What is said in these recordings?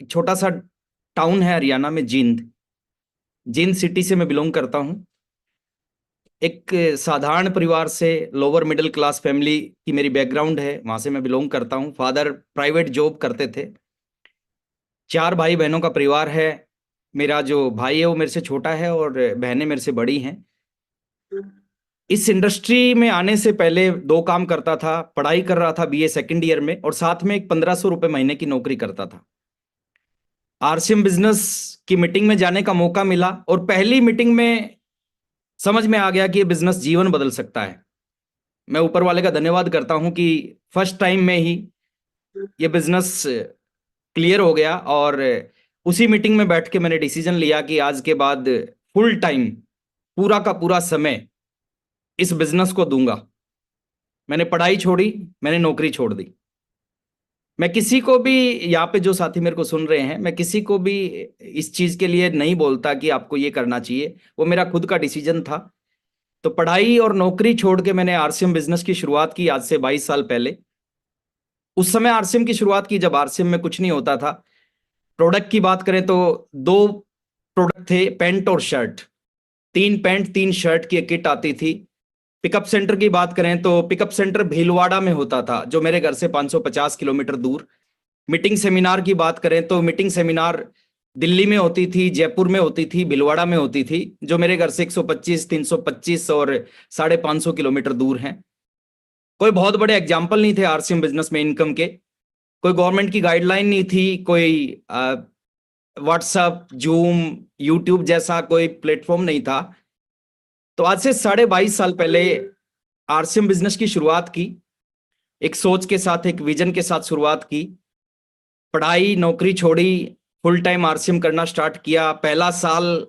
एक छोटा सा टाउन है हरियाणा में, जींद। जींद सिटी से मैं बिलोंग करता हूँ। एक साधारण परिवार से, लोअर मिडिल क्लास फैमिली की मेरी बैकग्राउंड है, वहां से मैं बिलोंग करता हूँ। फादर प्राइवेट जॉब करते थे। 4 भाई बहनों का परिवार है। मेरा जो भाई है वो मेरे से छोटा है और बहनें मेरे से बड़ी हैं। इस इंडस्ट्री में आने से पहले 2 काम करता था। पढ़ाई कर रहा था बीए सेकंड ईयर में, और साथ में एक 1500 रुपये महीने की नौकरी करता था। आरसीएम बिजनेस की मीटिंग में जाने का मौका मिला, और पहली मीटिंग में समझ में आ गया कि ये बिजनेस जीवन बदल सकता है। मैं ऊपर वाले का धन्यवाद करता हूं कि फर्स्ट टाइम में ही ये बिजनेस क्लियर हो गया। और उसी मीटिंग में बैठ के मैंने डिसीजन लिया कि आज के बाद फुल टाइम, पूरा का पूरा समय इस बिजनेस को दूंगा। मैंने पढ़ाई छोड़ी, मैंने नौकरी छोड़ दी। मैं किसी को भी, यहाँ पे जो साथी मेरे को सुन रहे हैं, मैं किसी को भी इस चीज के लिए नहीं बोलता कि आपको ये करना चाहिए। वो मेरा खुद का डिसीजन था। तो पढ़ाई और नौकरी छोड़ के मैंने आरसीएम बिजनेस की शुरुआत की, आज से 22 साल पहले। उस समय आरसीएम की शुरुआत की जब आरसीएम में कुछ नहीं होता था। प्रोडक्ट की बात करें तो 2 प्रोडक्ट थे, पैंट और शर्ट। 3 पैंट 3 शर्ट की एक किट आती थी। पिकअप सेंटर की बात करें तो पिकअप सेंटर भीलवाड़ा में होता था, जो मेरे घर से 550 किलोमीटर दूर। मीटिंग सेमिनार की बात करें तो मीटिंग सेमिनार दिल्ली में होती थी, जयपुर में होती थी, भीलवाड़ा में होती थी, जो मेरे घर से 125, 325 और 550 किलोमीटर दूर हैं। कोई बहुत बड़े एग्जाम्पल नहीं थे आरसीएम बिजनेस में इनकम के। कोई गवर्नमेंट की गाइडलाइन नहीं थी, कोई व्हाट्सएप, जूम, यूट्यूब जैसा कोई प्लेटफॉर्म नहीं था। तो आज से 22.5 साल पहले आरसीएम बिजनेस की शुरुआत की। एक सोच के साथ, एक विजन के साथ शुरुआत की। पढ़ाई नौकरी छोड़ी, फुल टाइम आरसीएम करना स्टार्ट किया। पहला साल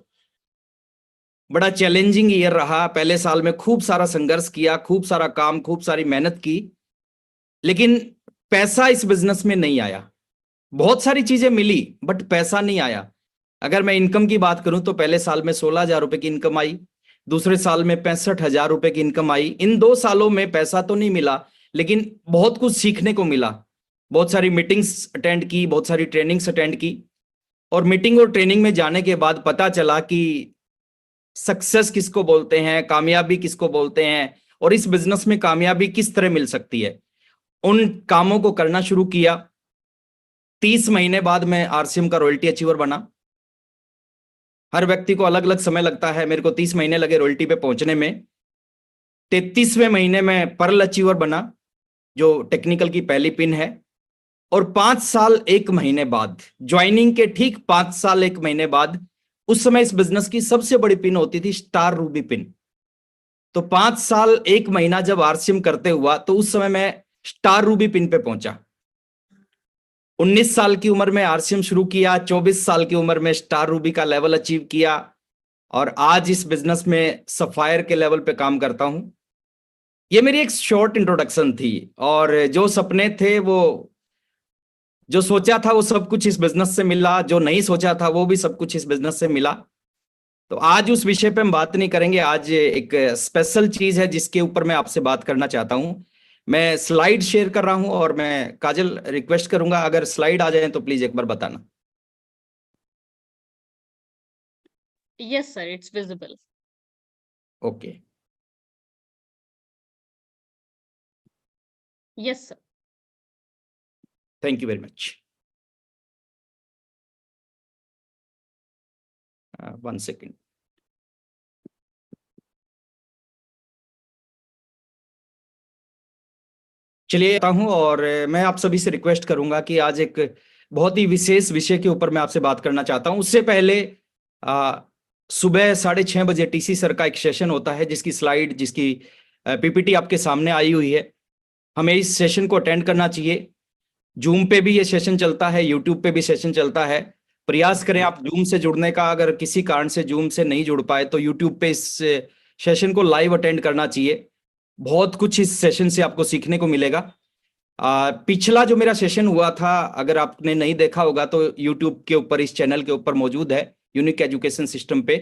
बड़ा चैलेंजिंग ईयर रहा। पहले साल में खूब सारा संघर्ष किया, खूब सारा काम, खूब सारी मेहनत की, लेकिन पैसा इस बिजनेस में नहीं आया। बहुत सारी चीजें मिली बट पैसा नहीं आया। अगर मैं इनकम की बात करूं तो पहले साल में 16,000 रुपए की इनकम आई। दूसरे साल में 65,000 रुपए की इनकम आई। इन 2 सालों में पैसा तो नहीं मिला, लेकिन बहुत कुछ सीखने को मिला। बहुत सारी मीटिंग्स अटेंड की, बहुत सारी ट्रेनिंग्स अटेंड की। और मीटिंग और ट्रेनिंग में जाने के बाद पता चला कि सक्सेस किसको बोलते हैं, कामयाबी किसको बोलते हैं, और इस बिजनेस में कामयाबी किस तरह मिल सकती है। उन कामों को करना शुरू किया। 30 महीने बाद मैं आरसीएम का रॉयल्टी अचीवर बना। हर व्यक्ति को अलग अलग समय लगता है, मेरे को 30 महीने लगे रॉयल्टी पे पहुंचने में। 33वें महीने में पर्ल अचीवर बना, जो टेक्निकल की पहली पिन है। और 5 साल 1 महीने बाद, ज्वाइनिंग के ठीक 5 साल 1 महीने बाद, उस समय इस बिजनेस की सबसे बड़ी पिन होती थी स्टार रूबी पिन। तो 5 साल 1 महीना जब आरसीएम करते हुआ, तो उस समय मैं स्टार रूबी पिन पे पहुंचा। 19 साल की उम्र में आरसीएम शुरू किया, 24 साल की उम्र में स्टार रूबी का लेवल अचीव किया, और आज इस बिजनेस में सफायर के लेवल पे काम करता हूं। ये मेरी एक शॉर्ट इंट्रोडक्शन थी। और जो सपने थे, वो जो सोचा था वो सब कुछ इस बिजनेस से मिला, जो नहीं सोचा था वो भी सब कुछ इस बिजनेस से मिला। तो आज उस विषय पे हम बात नहीं करेंगे। आज एक स्पेशल चीज है जिसके ऊपर मैं आपसे बात करना चाहता हूं। मैं स्लाइड शेयर कर रहा हूं, और मैं काजल रिक्वेस्ट करूंगा अगर स्लाइड आ जाए तो प्लीज एक बार बताना। Yes, sir, it's visible. Okay. Yes, sir. Thank you very much. 1 second. चलिए आता हूं, और मैं आप सभी से रिक्वेस्ट करूंगा कि आज एक बहुत ही विशेष विषय के ऊपर मैं आपसे बात करना चाहता हूं। उससे पहले सुबह 6:30 बजे टीसी सर का एक सेशन होता है, जिसकी स्लाइड, जिसकी पीपीटी आपके सामने आई हुई है। हमें इस सेशन को अटेंड करना चाहिए। जूम पे भी ये सेशन चलता है, यूट्यूब पे भी सेशन चलता है। प्रयास करें आप जूम से जुड़ने का। अगर किसी कारण से जूम से नहीं जुड़ पाए तो यूट्यूब पे इस सेशन को लाइव अटेंड करना चाहिए। बहुत कुछ इस सेशन से आपको सीखने को मिलेगा। पिछला जो मेरा सेशन हुआ था, अगर आपने नहीं देखा होगा तो यूट्यूब के ऊपर, इस चैनल के ऊपर मौजूद है, यूनिक एजुकेशन सिस्टम पे।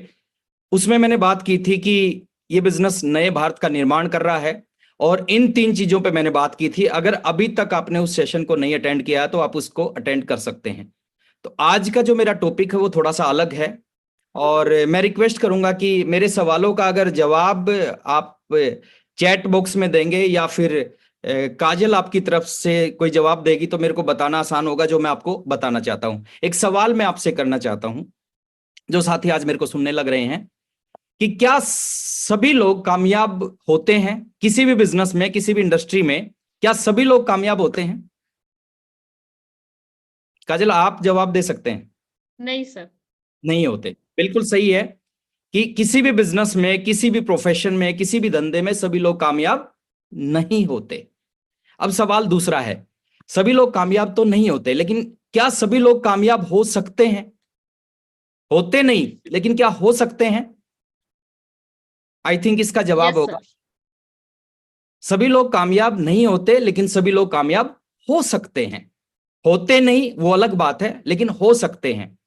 उसमें मैंने बात की थी कि ये बिजनेस नए भारत का निर्माण कर रहा है, और इन 3 चीजों पे मैंने बात की थी। अगर अभी तक आपने उस सेशन को नहीं अटेंड किया तो आप उसको अटेंड कर सकते हैं। तो आज का जो मेरा टॉपिक है वो थोड़ा सा अलग है, और मैं रिक्वेस्ट करूंगा कि मेरे सवालों का अगर जवाब आप चैट बॉक्स में देंगे या फिर काजल आपकी तरफ से कोई जवाब देगी तो मेरे को बताना आसान होगा जो मैं आपको बताना चाहता हूं। एक सवाल मैं आपसे करना चाहता हूं, जो साथी आज मेरे को सुनने लग रहे हैं, कि क्या सभी लोग कामयाब होते हैं किसी भी बिजनेस में, किसी भी इंडस्ट्री में? क्या सभी लोग कामयाब होते हैं? काजल आप जवाब दे सकते हैं। नहीं सर। नहीं होते, बिल्कुल सही है कि किसी भी बिजनेस में, किसी भी प्रोफेशन में, किसी भी धंधे में सभी लोग कामयाब नहीं होते। अब सवाल दूसरा है, सभी लोग कामयाब तो नहीं होते, लेकिन क्या सभी लोग कामयाब हो सकते हैं? होते नहीं, लेकिन क्या हो सकते हैं? आई थिंक इसका जवाब यस होगा सर। सभी लोग कामयाब नहीं होते, लेकिन सभी लोग कामयाब हो सकते हैं। होते नहीं वो अलग बात है, लेकिन हो सकते हैं।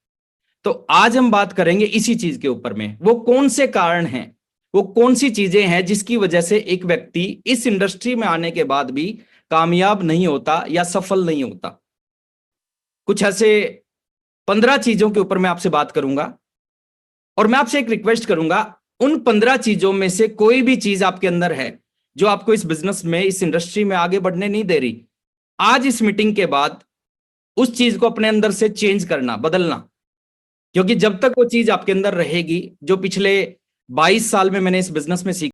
तो आज हम बात करेंगे इसी चीज के ऊपर में, वो कौन से कारण हैं, वो कौन सी चीजें हैं जिसकी वजह से एक व्यक्ति इस इंडस्ट्री में आने के बाद भी कामयाब नहीं होता या सफल नहीं होता। कुछ ऐसे 15 चीजों के ऊपर मैं आपसे बात करूंगा, और मैं आपसे एक रिक्वेस्ट करूंगा, उन 15 चीजों में से कोई भी चीज आपके अंदर है जो आपको इस बिजनेस में, इस इंडस्ट्री में आगे बढ़ने नहीं दे रही, आज इस मीटिंग के बाद उस चीज को अपने अंदर से चेंज करना, बदलना। क्योंकि जब तक वो चीज आपके अंदर रहेगी, जो पिछले 22 साल में मैंने इस बिजनेस में सीखा,